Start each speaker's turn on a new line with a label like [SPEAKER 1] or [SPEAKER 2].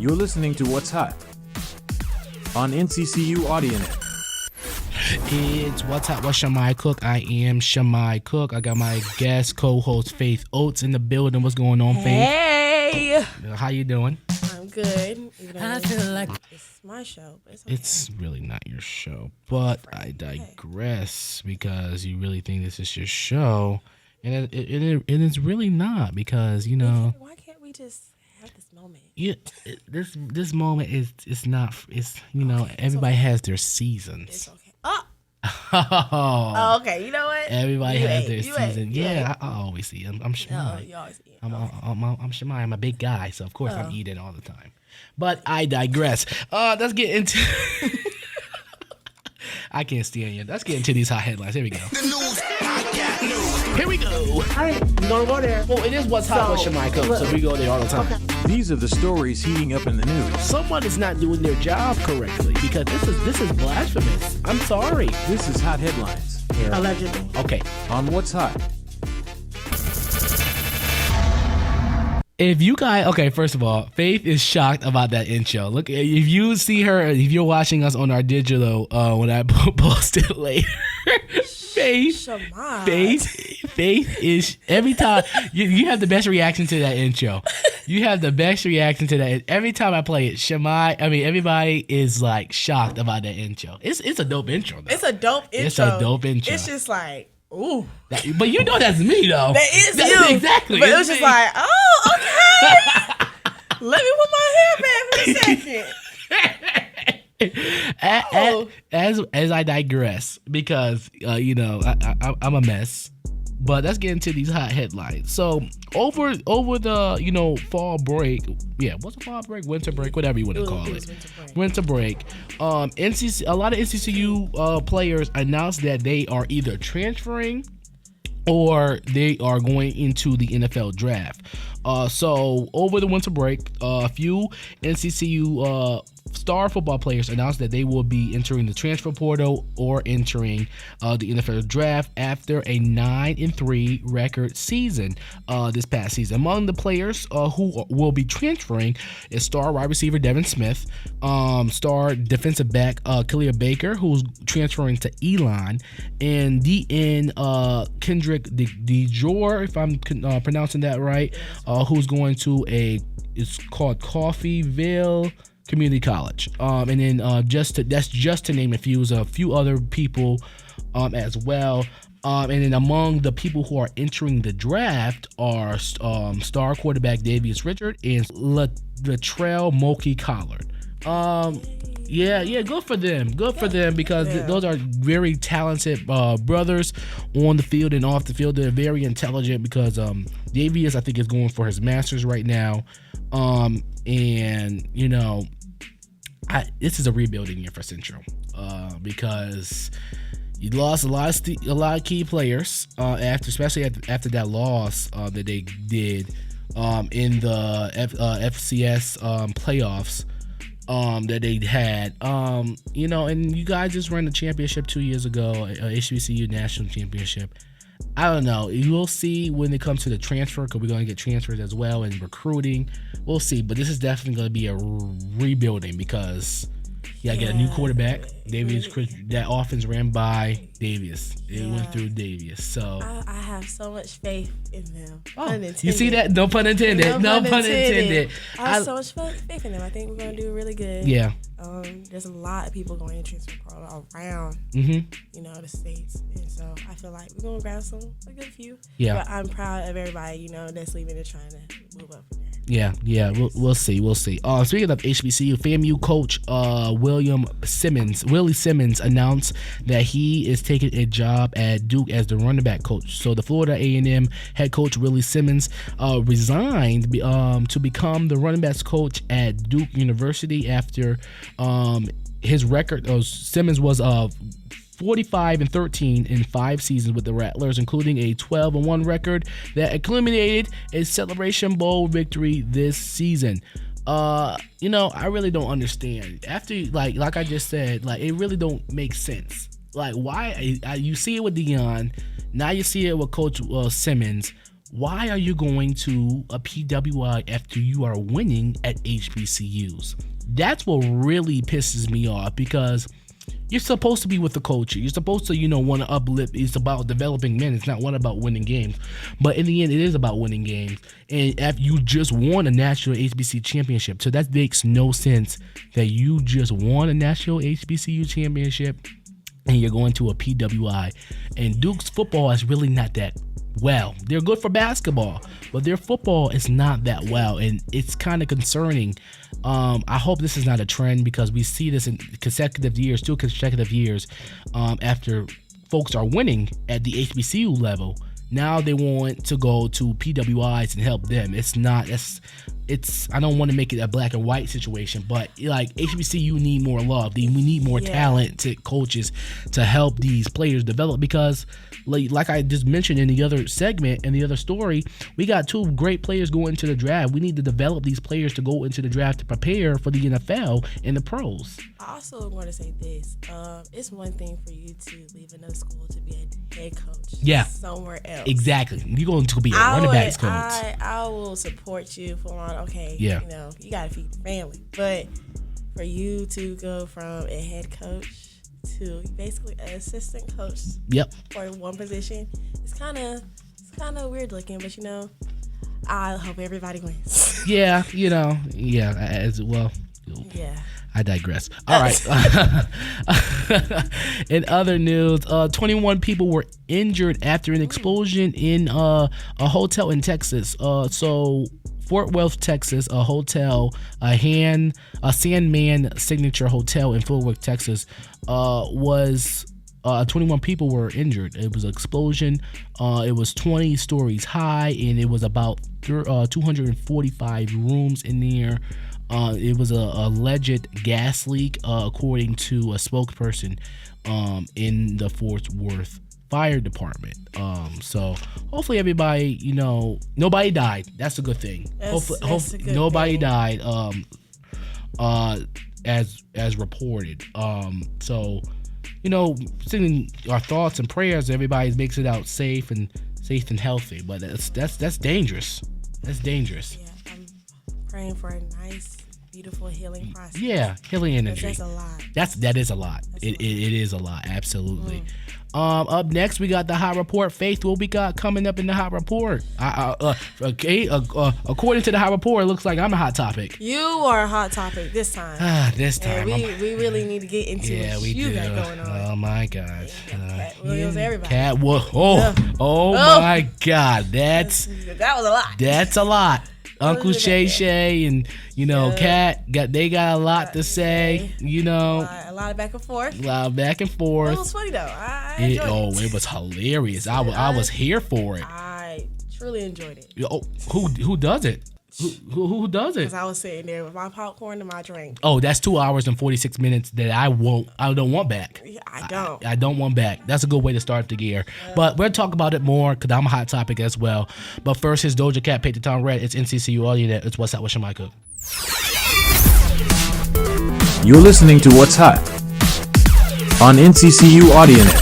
[SPEAKER 1] You're listening to What's Hot on NCCU AudioNet.
[SPEAKER 2] It's What's Hot with Shamai Cook. I am Shamai Cook. I got my guest co-host Faith Oates in the building. What's going on, Faith?
[SPEAKER 3] Hey!
[SPEAKER 2] How you doing?
[SPEAKER 3] I'm good. I feel like it's my show, but it's okay.
[SPEAKER 2] It's really not your show, but I digress because you really think this is your show, and it's really not because, you know.
[SPEAKER 3] Why can't we just have this moment?
[SPEAKER 2] Yeah, this moment is not. It's, you know, okay, everybody has their seasons.
[SPEAKER 3] It's okay. Oh, okay. You know what?
[SPEAKER 2] Everybody has their season. Yeah, I always see. I'm Shemai.
[SPEAKER 3] You always eat.
[SPEAKER 2] I'm Shemai. I'm a big guy, so of course I'm eating all the time. But I digress. Let's get into. I can't stand you. Let's get into these hot headlines. Here we go. The news. Here we go.
[SPEAKER 3] Hey, you gonna go there?
[SPEAKER 2] Well, it is What's Hot with Shamai Cook, so we go there all the time.
[SPEAKER 3] Okay.
[SPEAKER 1] These are the stories heating up in the news.
[SPEAKER 2] Someone is not doing their job correctly because this is blasphemous. I'm sorry.
[SPEAKER 1] This is Hot Headlines.
[SPEAKER 2] Here.
[SPEAKER 3] Allegedly.
[SPEAKER 2] Okay.
[SPEAKER 1] On What's Hot.
[SPEAKER 2] If you guys, okay, first of all, Faith is shocked about that intro. Look, if you see her, if you're watching us on our digital, when I post it later, Faith is, every time, you have the best reaction to that intro. You have the best reaction to that. Every time I play it, everybody is like shocked about that intro. It's a dope intro, though.
[SPEAKER 3] It's a dope intro.
[SPEAKER 2] It's a dope intro.
[SPEAKER 3] It's just like, ooh.
[SPEAKER 2] But you know that's me, though.
[SPEAKER 3] That's
[SPEAKER 2] you.
[SPEAKER 3] Exactly. But it was just like, oh, okay. Let me put my hair back for a second.
[SPEAKER 2] As I digress, because you know I'm a mess, but let's get into these hot headlines. So over the fall break, what's a fall break, winter break, whatever you want to call it, winter break. A lot of NCCU players announced that they are either transferring or they are going into the NFL draft. So over the winter break, a few NCCU star football players announced that they will be entering the transfer portal or entering the NFL draft after a 9-3 record season this past season. Among the players who will be transferring is star wide receiver Devin Smith, star defensive back Kalia Baker, who's transferring to Elon, and DN Kendrick DeJour, if I'm pronouncing that right, who's going to it's called Coffeyville Community College, and then that's just to name a few. There's a few other people as well, and then among the people who are entering the draft are star quarterback Davius Richard and Latrell Mulkey Collard. Good for them. Good for them because those are very talented brothers on the field and off the field. They're very intelligent because Davius, I think, is going for his master's right now. And you know, this is a rebuilding year for Central because you lost a lot of key players especially after that loss that they did in the FCS playoffs that they had. You know, and you guys just ran the championship 2 years ago, HBCU national championship. I don't know. We'll see when it comes to the transfer because we're going to get transfers as well and recruiting. We'll see. But this is definitely going to be a rebuilding because you got to get a new quarterback. That offense ran by Davius. It went through Davius. So
[SPEAKER 3] I have so much faith in them.
[SPEAKER 2] Oh, you see that? No pun intended. No pun intended.
[SPEAKER 3] I have so much faith in them. I think we're going to do really good.
[SPEAKER 2] Yeah.
[SPEAKER 3] There's a lot of people going to transfer portal around, you know, the states, and so I feel like we're gonna grab a good few. Yeah. But I'm proud of everybody, you know, that's leaving and trying to move up from there.
[SPEAKER 2] Yeah. We'll see. Speaking of HBCU, FAMU coach Willie Simmons announced that he is taking a job at Duke as the running back coach. So the Florida A&M head coach Willie Simmons resigned to become the running backs coach at Duke University after his record. Simmons was 45-13 in 5 seasons with the Rattlers, including a 12-1 record that culminated a Celebration Bowl victory this season. You know, I really don't understand. After like I just said, like it really don't make sense. Like why you see it with Deion, now you see it with Coach Simmons. why are you going to a PWI after you are winning at HBCUs? That's what really pisses me off, because you're supposed to be with the culture. You're supposed to, want to uplift. It's about developing men. It's not one about winning games. But in the end, it is about winning games. And if you just won a national HBC championship, so that makes no sense that you just won a national HBCU championship and you're going to a PWI. And Duke's football is really not that well. They're good for basketball, but their football is not that well, and it's kind of concerning. I hope this is not a trend, because we see this in consecutive years, after folks are winning at the HBCU level. Now they want to go to PWIs and help them. I don't want to make it a black and white situation, but like HBCU need more love. We need more talented coaches to help these players develop, because like I just mentioned in the other segment, in the other story, we got 2 great players going into the draft. We need to develop these players to go into the draft to prepare for the NFL and the pros.
[SPEAKER 3] I also want to say this. It's one thing for you to leave another school to be a head coach somewhere else.
[SPEAKER 2] Exactly. You're going to be a running backs coach.
[SPEAKER 3] I will support you full on. Okay, you got to feed the family. But for you to go from a head coach to basically an assistant coach for one position, it's kind of weird looking, but I hope everybody wins. As well. Yeah. I digress. All right.
[SPEAKER 2] In other news, 21 people were injured after an explosion in a hotel in Texas. So Fort Worth, Texas, a hotel, a Sandman Signature Hotel in Fort Worth, Texas, was 21 people were injured. It was an explosion. It was 20 stories high, and it was about 245 rooms in there. It was a alleged gas leak, according to a spokesperson in the Fort Worth Fire Department. So hopefully everybody, nobody died. That's a good thing. Hopefully nobody died. As reported. So sending our thoughts and prayers. Everybody makes it out safe and healthy. But that's dangerous. That's dangerous.
[SPEAKER 3] Yeah, I'm praying for a nice, beautiful healing process.
[SPEAKER 2] Yeah, healing energy.
[SPEAKER 3] That's a lot.
[SPEAKER 2] That is a lot. It is a lot. Absolutely. Up next, we got the Hot Report. Faith, what we got coming up in the Hot Report? According to the Hot Report, it looks like I'm a hot topic.
[SPEAKER 3] You are a hot topic this time.
[SPEAKER 2] This time.
[SPEAKER 3] We really need to get into what you got going on.
[SPEAKER 2] Oh my gosh.
[SPEAKER 3] Cat Williams, everybody.
[SPEAKER 2] My God. That was
[SPEAKER 3] a lot.
[SPEAKER 2] That's a lot. Uncle Shay and Cat got a lot to say.
[SPEAKER 3] A lot of back and forth.
[SPEAKER 2] It was
[SPEAKER 3] funny though. I enjoyed it.
[SPEAKER 2] It was hilarious. I was here for it.
[SPEAKER 3] I truly enjoyed it.
[SPEAKER 2] Who does it? Who does it?
[SPEAKER 3] Because I was sitting there with my popcorn and my drink.
[SPEAKER 2] Oh, that's 2 hours and 46 minutes that I don't want back. I don't want back. That's a good way to start the year. But we'll talk about it more, because I'm a hot topic as well. But first, his Doja Cat, Paint the Town Red. It's NCCU Audio. It's What's Hot with Shamai Cook.
[SPEAKER 1] You're listening to What's Hot on NCCU AudioNet.